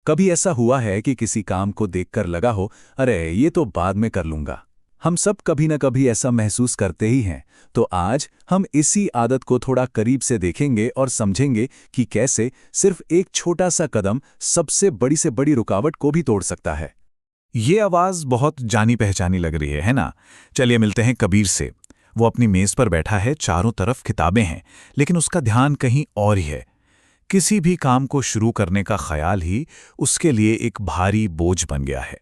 कभी ऐसा हुआ है कि किसी काम को देखकर लगा हो, अरे ये तो बाद में कर लूंगा। हम सब कभी न कभी ऐसा महसूस करते ही हैं। तो आज हम इसी आदत को थोड़ा करीब से देखेंगे और समझेंगे कि कैसे सिर्फ एक छोटा सा कदम सबसे बड़ी से बड़ी रुकावट को भी तोड़ सकता है। ये आवाज बहुत जानी पहचानी लग रही है ना? चलिए मिलते हैं कबीर से। वो अपनी मेज पर बैठा है, चारों तरफ किताबें हैं, लेकिन उसका ध्यान कहीं और ही है। किसी भी काम को शुरू करने का ख्याल ही उसके लिए एक भारी बोझ बन गया है।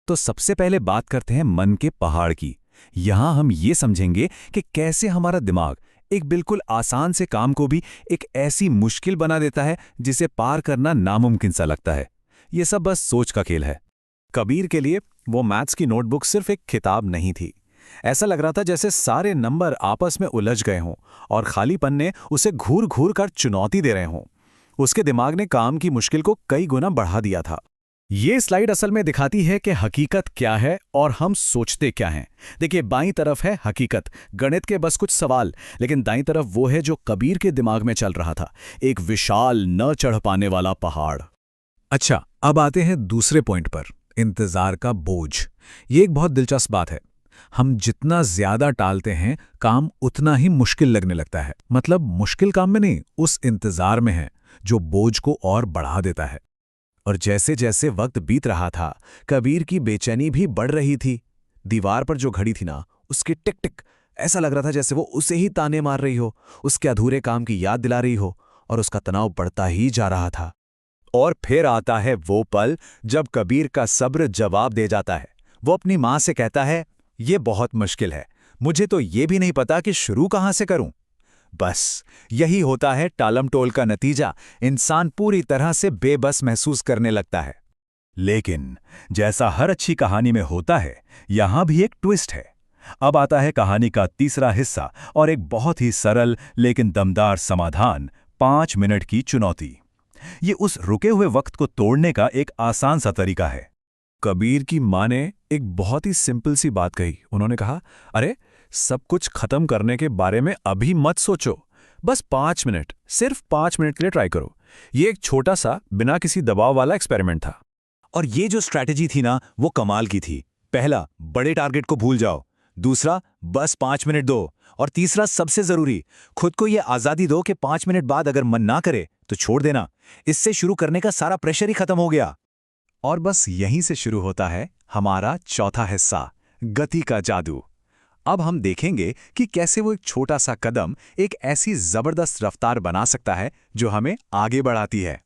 तो सबसे पहले बात करते हैं मन के पहाड़ की। यहां हम ये समझेंगे कि कैसे हमारा दिमाग एक बिल्कुल आसान से काम को भी एक ऐसी मुश्किल बना देता है जिसे पार करना नामुमकिन सा लगता है। ये सब बस सोच का खेल है। कबीर के लिए वो मैथ्स की नोटबुक सिर्फ एक किताब नहीं थी। ऐसा लग रहा था जैसे सारे नंबर आपस में उलझ गए हों और खाली पन्ने उसे घूर घूर कर चुनौती दे रहे हों। उसके दिमाग ने काम की मुश्किल को कई गुना बढ़ा दिया था। ये स्लाइड असल में दिखाती है कि हकीकत क्या है और हम सोचते क्या हैं। देखिए, बाईं तरफ है हकीकत, गणित के बस कुछ सवाल, लेकिन दाईं तरफ वो है जो कबीर के दिमाग में चल रहा था, एक विशाल न चढ़ पाने वाला पहाड़। अच्छा, अब आते हैं दूसरे पॉइंट पर, इंतजार का बोझ। ये एक बहुत दिलचस्प बात है। हम जितना ज्यादा टालते हैं, काम उतना ही मुश्किल लगने लगता है। मतलब मुश्किल काम में नहीं, उस इंतजार में है जो बोझ को और बढ़ा देता है। और जैसे जैसे वक्त बीत रहा था, कबीर की बेचैनी भी बढ़ रही थी। दीवार पर जो घड़ी थी ना, उसकी टिक टिक ऐसा लग रहा था जैसे वो उसे ही ताने मार रही हो, उसके अधूरे काम की याद दिला रही हो, और उसका तनाव बढ़ता ही जा रहा था। और फिर आता है वो पल जब कबीर का सब्र जवाब दे जाता है। वो अपनी मां से कहता है, ये बहुत मुश्किल है, मुझे तो ये भी नहीं पता कि शुरू कहां से करूं। बस यही होता है टालमटोल का नतीजा। इंसान पूरी तरह से बेबस महसूस करने लगता है। लेकिन जैसा हर अच्छी कहानी में होता है, यहां भी एक ट्विस्ट है। अब आता है कहानी का तीसरा हिस्सा और एक बहुत ही सरल लेकिन दमदार समाधान, 5 मिनट की चुनौती। ये उस रुके हुए वक्त को तोड़ने का एक आसान सा तरीका है। कबीर की मां ने एक बहुत ही सिंपल सी बात कही। उन्होंने कहा, अरे सब कुछ खत्म करने के बारे में अभी मत सोचो, बस 5 मिनट, सिर्फ 5 मिनट के लिए ट्राई करो। ये एक छोटा सा बिना किसी दबाव वाला एक्सपेरिमेंट था। और ये जो स्ट्रैटेजी थी ना, वो कमाल की थी। पहला, बड़े टारगेट को भूल जाओ। दूसरा, बस 5 मिनट दो। और तीसरा, सबसे जरूरी, खुद को ये आजादी दो कि 5 मिनट बाद अगर मन ना करे तो छोड़ देना। इससे शुरू करने का सारा प्रेशर ही खत्म हो गया। और बस यहीं से शुरू होता है हमारा चौथा हिस्सा, गति का जादू। अब हम देखेंगे कि कैसे वो एक छोटा सा कदम एक ऐसी जबरदस्त रफ्तार बना सकता है जो हमें आगे बढ़ाती है।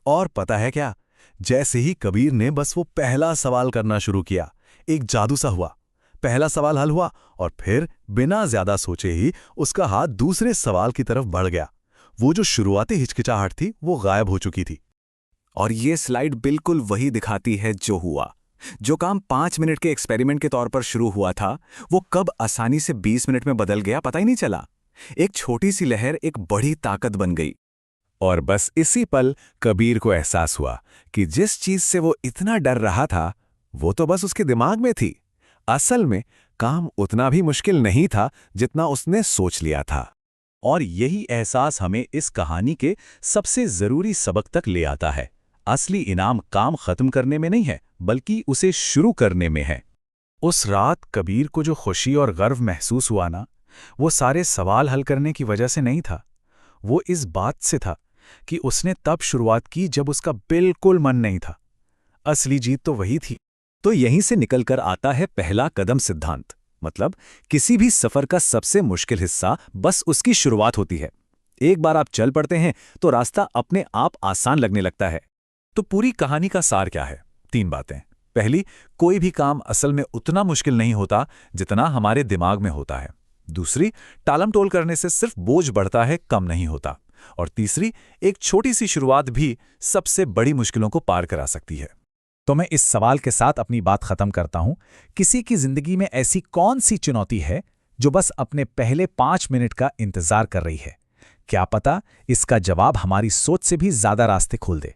और पता है क्या, जैसे ही कबीर ने बस वो पहला सवाल करना शुरू किया, एक जादू सा हुआ। पहला सवाल हल हुआ और फिर बिना ज्यादा सोचे ही उसका हाथ दूसरे सवाल की तरफ बढ़ गया। वो जो शुरुआती हिचकिचाहट थी वो गायब हो चुकी थी। और ये स्लाइड बिल्कुल वही दिखाती है जो हुआ। जो काम 5 मिनट के एक्सपेरिमेंट के तौर पर शुरू हुआ था, वो कब आसानी से 20 मिनट में बदल गया पता ही नहीं चला। एक छोटी सी लहर एक बड़ी ताकत बन गई। और बस इसी पल कबीर को एहसास हुआ कि जिस चीज से वो इतना डर रहा था, वो तो बस उसके दिमाग में थी। असल में काम उतना भी मुश्किल नहीं था जितना उसने सोच लिया था। और यही एहसास हमें इस कहानी के सबसे जरूरी सबक तक ले आता है। असली इनाम काम खत्म करने में नहीं है, बल्कि उसे शुरू करने में है। उस रात कबीर को जो खुशी और गर्व महसूस हुआ ना, वो सारे सवाल हल करने की वजह से नहीं था। वो इस बात से था कि उसने तब शुरुआत की जब उसका बिल्कुल मन नहीं था। असली जीत तो वही थी। तो यहीं से निकलकर आता है पहला कदम सिद्धांत। मतलब किसी भी सफर का सबसे मुश्किल हिस्सा बस उसकी शुरुआत होती है। एक बार आप चल पड़ते हैं तो रास्ता अपने आप आसान लगने लगता है। तो पूरी कहानी का सार क्या है? 3 बातें। पहली, कोई भी काम असल में उतना मुश्किल नहीं होता जितना हमारे दिमाग में होता है। दूसरी, टालमटोल करने से सिर्फ बोझ बढ़ता है, कम नहीं होता। और तीसरी, एक छोटी सी शुरुआत भी सबसे बड़ी मुश्किलों को पार करा सकती है। तो मैं इस सवाल के साथ अपनी बात खत्म करता हूं। किसी की जिंदगी में ऐसी कौन सी चुनौती है जो बस अपने पहले 5 मिनट का इंतजार कर रही है? क्या पता इसका जवाब हमारी सोच से भी ज्यादा रास्ते खोल दे।